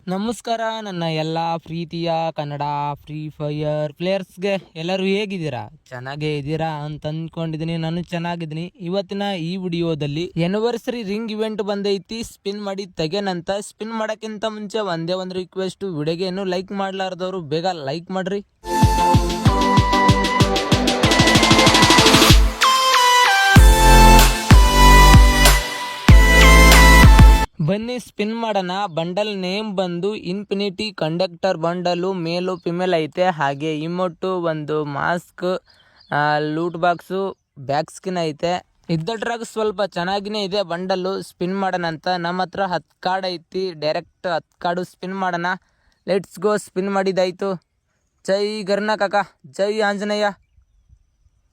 ನಮಸ್ಕಾರ ನನ್ನ ಎಲ್ಲ ಪ್ರೀತಿಯ ಕನ್ನಡ ಫ್ರೀ ಫೈರ್ ಪ್ಲೇಯರ್ಸ್ಗೆ ಎಲ್ಲರೂ ಹೇಗಿದ್ದೀರಾ? ಚೆನ್ನಾಗೇ ಇದ್ದೀರಾ ಅಂತ ಅಂದ್ಕೊಂಡಿದ್ದೀನಿ. ನಾನು ಚೆನ್ನಾಗಿದ್ದೀನಿ. ಇವತ್ತಿನ ಈ ವಿಡಿಯೋದಲ್ಲಿ ಆನಿವರ್ಸರಿ ರಿಂಗ್ ಇವೆಂಟ್ ಬಂದೈತಿ. ಸ್ಪಿನ್ ಮಾಡಿ ತೆಗೆನಂತ. ಸ್ಪಿನ್ ಮಾಡೋಕ್ಕಿಂತ ಮುಂಚೆ ಒಂದೇ ಒಂದು ರಿಕ್ವೆಸ್ಟ್, ವಿಡಿಯೋಗೆ ಏನು ಲೈಕ್ ಮಾಡ್ಲಾರ್ದವರು ಬೇಗ ಲೈಕ್ ಮಾಡ್ರಿ. ಬನ್ನಿ ಸ್ಪಿನ್ ಮಾಡೋಣ. ಬಂಡಲ್ ನೇಮ್ ಬಂದು ಇನ್ಫಿನಿಟಿ ಕಂಡಕ್ಟರ್ ಬಂಡಲು, ಮೇಲು ಫಿಮೇಲ್ ಐತೆ. ಹಾಗೆ ಇಮೋಟು, ಒಂದು mask, loot box, back skin ಐತೆ. ಇದ್ದಟ್ರಾಗ ಸ್ವಲ್ಪ ಚೆನ್ನಾಗಿನೇ ಇದೆ ಬಂಡಲ್ಲು. ಸ್ಪಿನ್ ಮಾಡೋಣ ಅಂತ. ನಮ್ಮ ಹತ್ರ 10 ಕಾರ್ಡ್ ಐತಿ. ಡೈರೆಕ್ಟ್ 10 ಕಾರ್ಡು ಸ್ಪಿನ್ ಮಾಡೋಣ. Let's go. ಸ್ಪಿನ್ ಮಾಡಿದಾಯ್ತು. ಜೈ ಗರ್ನ ಕಾಕ, ಜೈ ಆಂಜನೇಯ.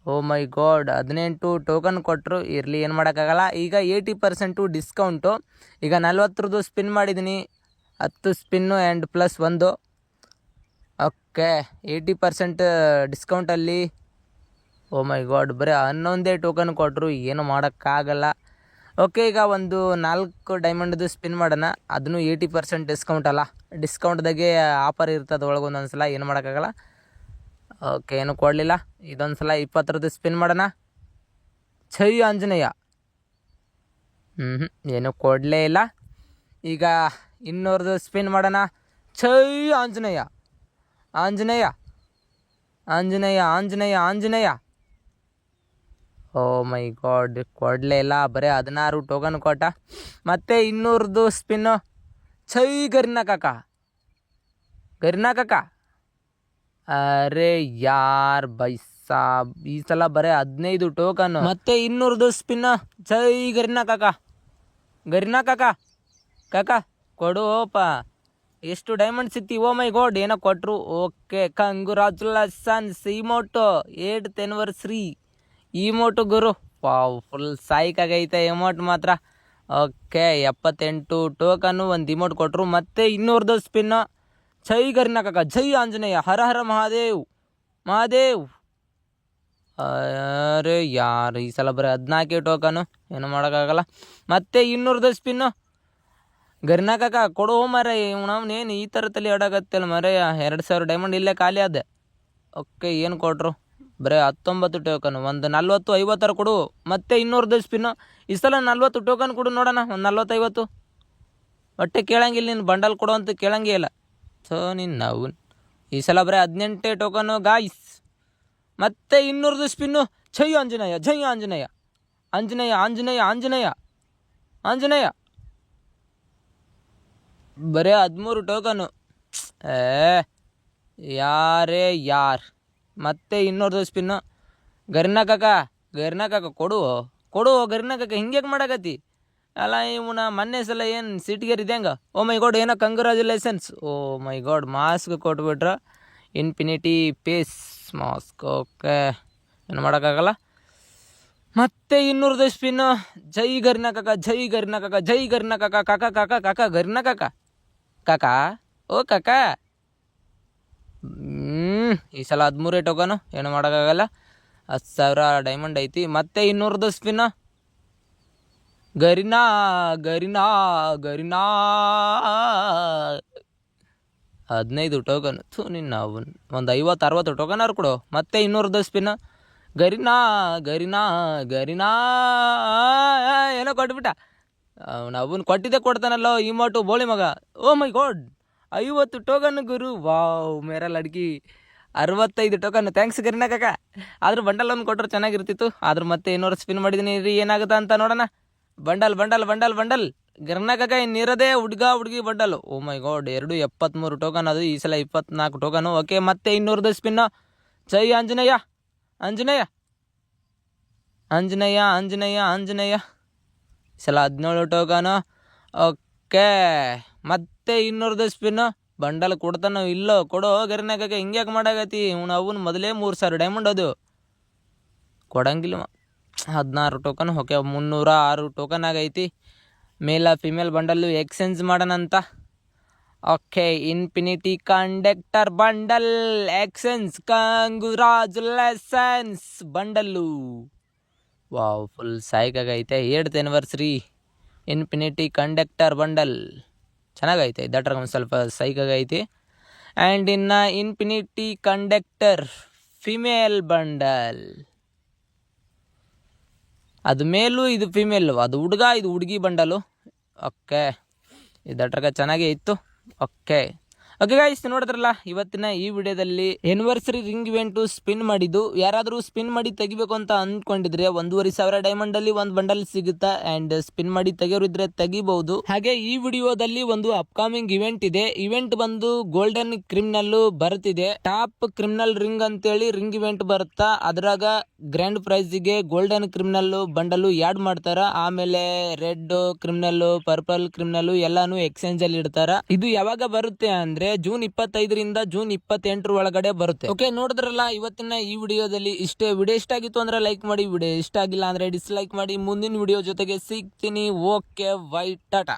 ಓ ಮೈ ಗಾಡ್, 18 ಟೋಕನ್ ಕೊಟ್ಟರು. ಇರಲಿ, ಏನು ಮಾಡೋಕ್ಕಾಗಲ್ಲ. ಈಗ 80% ಡಿಸ್ಕೌಂಟು. ಈಗ 40 ಸ್ಪಿನ್ ಮಾಡಿದ್ದೀನಿ. 10 ಸ್ಪಿನ್ನು ಆ್ಯಂಡ್ ಪ್ಲಸ್ 1. ಓಕೆ, 80% ಡಿಸ್ಕೌಂಟಲ್ಲಿ. ಓ ಮೈ ಗಾಡ್, ಬರೀ 11 ಟೋಕನ್ ಕೊಟ್ಟರು. ಏನು ಮಾಡೋಕ್ಕಾಗಲ್ಲ. ಓಕೆ, ಈಗ ಒಂದು 4 ಡೈಮಂಡ್ದು ಸ್ಪಿನ್ ಮಾಡೋಣ. ಅದನ್ನು 80% ಡಿಸ್ಕೌಂಟ್ ಅಲ್ಲ. ಡಿಸ್ಕೌಂಟ್ದಾಗೆ ಆಫರ್ ಇರ್ತದೆ ಒಳಗೊಂದೊಂದು ಸಲ. ಏನು ಮಾಡೋಕ್ಕಾಗಲ್ಲ. ಓಕೆ, ಏನು ಕೊಡಲಿಲ್ಲ. ಇದೊಂದು ಸಲ 20 ಸ್ಪಿನ್ ಮಾಡೋಣ. ಜೈ ಆಂಜನೇಯ. ಏನು ಕೊಡಲೇ ಇಲ್ಲ. ಈಗ 200 ಸ್ಪಿನ್ ಮಾಡೋಣ. ಜೈ ಆಂಜನೇಯ, ಆಂಜನೇಯ, ಆಂಜನೇಯ, ಆಂಜನೇಯ, ಆಂಜನೇಯ. ಓ ಮೈ ಗಾಡ್, ಕೊಡಲೇ ಇಲ್ಲ. ಬರೀ 16 ಟೋಕನ್ ಕೊಟ್ಟ. ಮತ್ತೆ 200 ಸ್ಪಿನ್ನು. ಜೈ ಗರಿನಾ ಕಾಕ, ಗರಿನಾ ಕಾಕ. ಅರೆ ಯಾರ್ ಬೈ ಸಾಬ್, ಈ ಸಲ ಬರೀ 15 ಟೋಕನ್. ಮತ್ತೆ 200 ಸ್ಪಿನ್. ಜೈ ಗರಿನಾ ಕಾಕ, ಗರಿನಾ ಕಾಕ, ಕಾಕ ಕೊಡುವಪ್ಪ. ಎಷ್ಟು ಡೈಮಂಡ್ ಸಿಕ್ತಿ? ಓ ಮೈ ಗಾಡ್, ಏನೋ ಕೊಟ್ಟರು. Okay, congratulations. Emote 8th anniversary emote ಗುರು. ವಾವ್, ಫುಲ್ ಸಾಯ್ಕಾಗೈತೆ ಇಮೋಟ್ ಮಾತ್ರ. ಓಕೆ, 78 ಟೋಕನ್ನು, ಒಂದು ಇಮೋಟ್ ಕೊಟ್ಟರು. ಮತ್ತೆ 200 ಸ್ಪಿನ್ನು. ಜೈ ಗರಿನಾ ಕಾಕ, ಜೈ ಆಂಜನೇಯ, ಹರ ಹರ ಮಹಾದೇವ್, ಮಹಾದೇವ್. ಅರೆ ಯಾರು, ಈ ಸಲ ಬರೀ 14 ಟೋಕನು. ಏನು ಮಾಡೋಕ್ಕಾಗಲ್ಲ. ಮತ್ತೆ 200 ಸ್ಪಿನ್ನು. ಗರಿನಾ ಕಾಕ ಕೊಡು ಮರ. ಏನು ಈ ಥರ ತಲೆ ಆಡಾಗತ್ತಲ್ಲ ಮರ. 2000 ಡೈಮಂಡ್ ಇಲ್ಲೇ ಖಾಲಿ ಅದ. ಓಕೆ, ಏನು ಕೊಟ್ಟರು? ಬರೀ 19 ಟೋಕನು. ಒಂದು 40 50 ಕೊಡು. ಮತ್ತೆ 200 ಸ್ಪಿನ್ನು. ಈ ಸಲ 40 ಟೋಕನ್ ಕೊಡು ನೋಡೋಣ. ಒಂದು 40 50 ಒಟ್ಟೆ ಕೇಳಂಗಿಲ್ಲ. ನೀನು ಬಂಡಲ್ ಕೊಡು ಅಂತ ಕೇಳಂಗೇ ಇಲ್ಲ. ಸೊ ನೀನು ನಾವು ಈ ಸಲ ಬರೀ 18 ಟೋಕನು ಗಾಯ್ಸ್. ಮತ್ತೆ 200 ಸ್ಪಿನ್ನು. ಜೈ ಆಂಜನೇಯ, ಜೈ ಆಂಜನೇಯ, ಆಂಜನೇಯ, ಆಂಜನೇಯ, ಆಂಜನೇಯ, ಆಂಜನೇಯ. ಬರೀ 13 ಟೋಕನು. ಯಾರೇ ಯಾರ್. ಮತ್ತೆ 200 ಸ್ಪಿನ್ನು. ಗರಿನಾ ಕಾಕ, ಗರಿನಾ ಕಾಕ ಕೊಡು, ಕೊಡು ಗರಿನಾ ಕಾಕ. ಹಿಂಗೆ ಮಾಡಕತ್ತಿ ಅಲ್ಲ ಇವನ. ಮೊನ್ನೆ ಸಲ ಏನು ಸಿಟಿಗೇರಿದೆ ಹೆಂಗೆ? ಓ ಮೈ ಗಾಡ್, ಏನೋ congratulations. Oh my God, mask ಕೊಟ್ಬಿಟ್ರ. Infinity face mask. ಓಕೆ, ಏನು ಮಾಡೋಕ್ಕಾಗಲ್ಲ. ಮತ್ತೆ 200 ಸ್ಪಿನ್ನು. ಜೈ ಗರಿನಾ ಕಾಕ, ಜೈ ಗರಿನಾ ಕಾಕ, ಜೈ ಗರಿನಾ ಕಾಕ, ಕಾಕ ಕಾಕ ಕಾಕ ಗರಿನಾ ಕಾಕ, ಕಾಕ ಓ ಕಾಕ. ಈ ಸಲ 13 ಟೋಕನು. ಏನು ಮಾಡೋಕ್ಕಾಗಲ್ಲ. 10,000 ಡೈಮಂಡ್ ಐತಿ. ಮತ್ತೆ 200 ಸ್ಪಿನ್ನು. ಗರಿನಾ, ಗರಿನಾ, ಗರಿನಾ. 15 ಟೋಕನ್. ನಿನ್ನ ಒಂದು 50 60 ಟೋಕನ್ ಅವ್ರು ಕೊಡು. ಮತ್ತೆ 200 ಸ್ಪಿನ್. ಗರಿನಾ, ಗರಿನಾ, ಗರಿನಾ. ಏನೋ ಕೊಟ್ಬಿಟ್ಟ. ಅವನು ಕೊಟ್ಟಿದ್ದೆ ಕೊಡ್ತಾನಲ್ಲೋ ಇಮೋಟು ಬೋಳಿ ಮಗ. ಓ my god, 50 token Guru. Wow, Mera Ladki. 65 token. Thanks ಗರಿನಾ ಕಾಕ. ಆದ್ರೂ ಬಂಡಲ್ ಒಂದು ಕೊಟ್ಟರು ಚೆನ್ನಾಗಿರ್ತಿತ್ತು. ಆದ್ರೂ ಮತ್ತೆ 200 ಸ್ಪಿನ್ ಮಾಡಿದ್ದೀನಿ ರೀ, ಏನಾಗುತ್ತೆ ಅಂತ ನೋಡೋಣ. Bundle bundle bundle bundle. ಗರಿನಾ ಕಾಕ ಇನ್ನಿರೋದೇ ಹುಡುಗ ಹುಡುಗಿ bundle. Oh my God, 73 token. ಅದು ಈ ಸಲ 24 ಟೋಕನು. ಓಕೆ, ಮತ್ತೆ 200 ಸ್ಪಿನ್ನು. ಜೈ ಆಂಜನೇಯ, ಆಂಜನೇಯ, ಆಂಜನೇಯ, ಆಂಜನೇಯ, ಆಂಜನೇಯ. ಈ ಸಲ 17 ಟೋಕನು. ಓಕೆ, ಮತ್ತೆ 200 ಸ್ಪಿನ್ನು. ಬಂಡಲ್ ಕೊಡ್ತಾನೋ ಇಲ್ಲೋ? ಕೊಡೋ ಗರಿನಾ ಕಾಕ. ಹಿಂಗ್ಯಾಕೆ ಮಾಡಾಕತ್ತಿ ಅವನು? ಮೊದಲೇ 3,000 ಡೈಮಂಡ್ ಅದು. ಕೊಡಂಗಿಲ್ಲ. 16 ಟೋಕನ್. ಓಕೆ, 306 ಟೋಕನ್ ಆಗೈತಿ. ಮೇಲ ಫಿಮೇಲ್ ಬಂಡಲ್ಲು ಎಕ್ಸ್ಚೇಂಜ್ ಮಾಡೋಣಂತ. Okay, infinity conductor bundle exchange. Congratulations bundle. Wow, full ಸಾಯ್ಕಾಗೈತೆ. 8th anniversary infinity conductor bundle. ಚೆನ್ನಾಗೈತೆ ದಟ್ರಾಗ ಒಂದು ಸ್ವಲ್ಪ ಸೈಕಾಗೈತಿ. ಆ್ಯಂಡ್ ಇನ್ನು ಇನ್ಫಿನಿಟಿ ಕಂಡಕ್ಟರ್ ಫಿಮೇಲ್ ಬಂಡಲ್, ಅದು ಮೇಲು ಇದು ಫಿಮೇಲು, ಅದು ಹುಡುಗ ಇದು ಹುಡುಗಿ ಬಂಡಲು. ಓಕೆ, ಇದಟ್ರಾಗ ಚೆನ್ನಾಗೇ ಇತ್ತು. ಓಕೆ ಗೈಸ್, ನೋಡಿದ್ರಲ್ಲ ಇವತ್ತಿನ ಈ ವಿಡಿಯೋದಲ್ಲಿ ಆನಿವರ್ಸರಿ ರಿಂಗ್ ಇವೆಂಟು ಸ್ಪಿನ್ ಮಾಡಿದ್ದು. ಯಾರಾದರೂ ಸ್ಪಿನ್ ಮಾಡಿ ತೆಗಿಬೇಕು ಅಂತ ಅಂದ್ಕೊಂಡಿದ್ರೆ 1,500 ಡೈಮಂಡ್ ಅಲ್ಲಿ ಒಂದು ಬಂಡಲ್ ಸಿಗುತ್ತಾ. ಅಂಡ್ ಸ್ಪಿನ್ ಮಾಡಿ ತೆಗಿಯೋರಿದ್ರೆ ತೆಗಿಬಹುದು. ಹಾಗೆ ಈ ವಿಡಿಯೋದಲ್ಲಿ ಒಂದು ಅಪ್ಕಮಿಂಗ್ ಇವೆಂಟ್ ಇದೆ. ಇವೆಂಟ್ ಬಂದು ಗೋಲ್ಡನ್ ಕ್ರಿಮಿನಲ್ ಬರ್ತಿದೆ. ಟಾಪ್ ಕ್ರಿಮಿನಲ್ ರಿಂಗ್ ಅಂತೇಳಿ ರಿಂಗ್ ಇವೆಂಟ್ ಬರುತ್ತಾ, ಅದ್ರಾಗ ಗ್ರ್ಯಾಂಡ್ ಪ್ರೈಸ್ ಗೆ ಗೋಲ್ಡನ್ ಕ್ರಿಮಿನಲ್ ಬಂಡಲ್ ಆಡ್ ಮಾಡ್ತಾರ. ಆಮೇಲೆ ರೆಡ್ ಕ್ರಿಮಿನಲ್, ಪರ್ಪಲ್ ಕ್ರಿಮಿನಲ್ ಎಲ್ಲಾನು ಎಕ್ಸ್ಚೇಂಜ್ ಅಲ್ಲಿ ಇಡ್ತಾರ. ಇದು ಯಾವಾಗ ಬರುತ್ತೆ ಅಂದ್ರೆ ಜೂನ್ 25ರಿಂದ ಜೂನ್ 28 ಒಳಗಡೆ ಬರುತ್ತೆ. ಓಕೆ, ನೋಡಿದ್ರಲ್ಲ ಇವತ್ತಿನ ಈ ವಿಡಿಯೋದಲ್ಲಿ ಇಷ್ಟೇ. ವಿಡಿಯೋ ಇಷ್ಟ ಆಗಿತ್ತು ಅಂದ್ರೆ ಲೈಕ್ ಮಾಡಿ, ವಿಡಿಯೋ ಇಷ್ಟ ಆಗಿಲ್ಲ ಅಂದ್ರೆ ಡಿಸ್ಲೈಕ್ ಮಾಡಿ. ಮುಂದಿನ ವಿಡಿಯೋ ಜೊತೆಗೆ ಸಿಗ್ತೀನಿ. Okay, by, Tata.